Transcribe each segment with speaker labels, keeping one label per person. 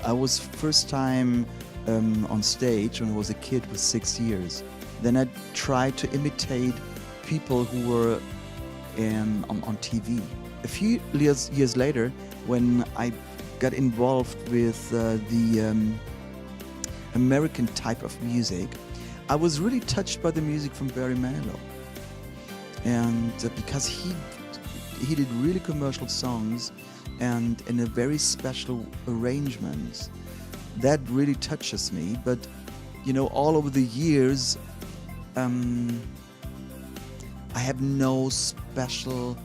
Speaker 1: I was first time on stage when I was a kid with 6 years. Then I tried to imitate people who were on TV. A few years later, when I got involved with the American type of music, I was really touched by the music from Barry Manilow. And because he did really commercial songs and in a very special arrangements, that really touches me. But all over the years, I have no special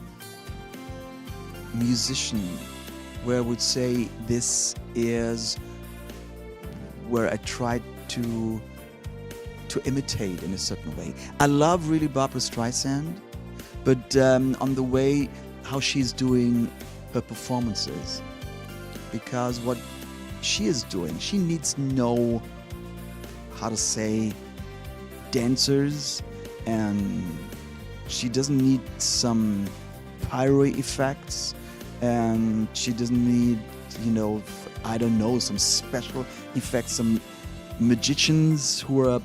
Speaker 1: musician where I would say this is where I tried to imitate in a certain way. I love really Barbra Streisand, but on the way how she's doing her performances, because what she is doing, she needs to know how to say dancers, and she doesn't need some pyro effects, and she doesn't need I don't know, some special effects, some magicians who are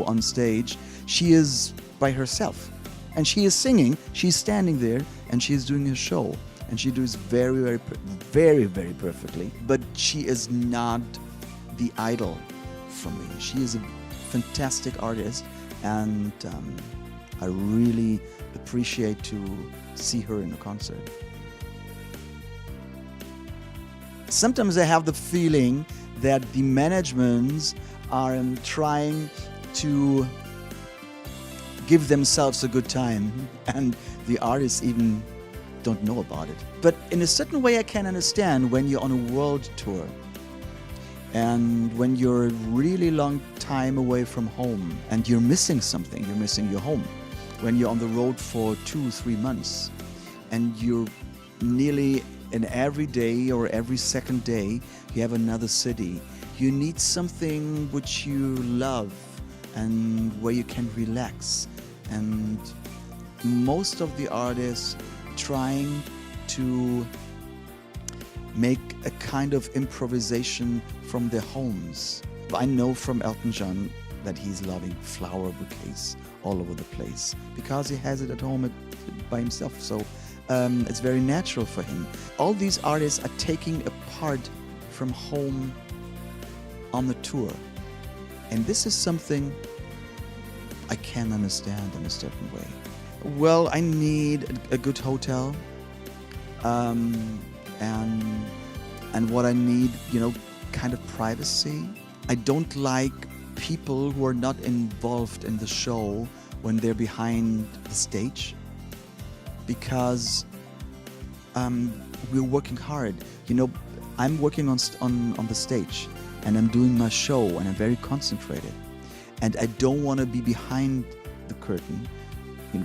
Speaker 1: on stage. She is by herself, and she is singing, she's standing there, and she is doing a show, and she does very, very, very perfectly. But she is not the idol for me. She is a fantastic artist, and I really appreciate to see her in a concert. Sometimes I have the feeling that the managements are trying to give themselves a good time, and the artists even don't know about it. But in a certain way I can understand when you're on a world tour and when you're a really long time away from home and you're missing something, you're missing your home. When you're on the road for 2-3 months and you're nearly in every day or every second day you have another city, you need something which you love and where you can relax. And most of the artists trying to make a kind of improvisation from their homes. I know from Elton John that he's loving flower bouquets all over the place because he has it at home by himself. So it's very natural for him. All these artists are taking a part from home on the tour. And this is something I can understand in a certain way. Well, I need a good hotel, and what I need, kind of privacy. I don't like people who are not involved in the show when they're behind the stage, because we're working hard. I'm working on the stage, and I'm doing my show, and I'm very concentrated, and I don't want to be behind the curtain,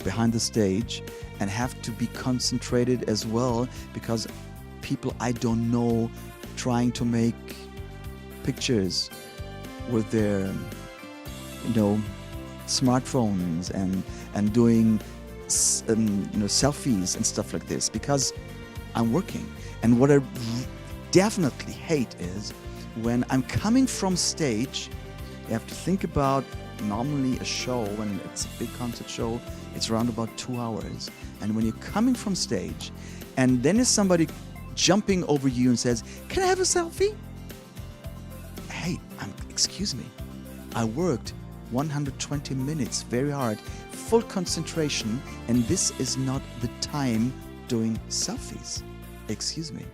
Speaker 1: behind the stage, and have to be concentrated as well, because people I don't know trying to make pictures with their smartphones and doing selfies and stuff like this, because I'm working. And what I definitely hate is when I'm coming from stage. You have to think about, normally a show, when it's a big concert show, it's around about 2 hours. And when you're coming from stage, and then there's somebody jumping over you and says, "Can I have a selfie?" Hey, excuse me. I worked 120 minutes very hard, full concentration, and this is not the time doing selfies. Excuse me.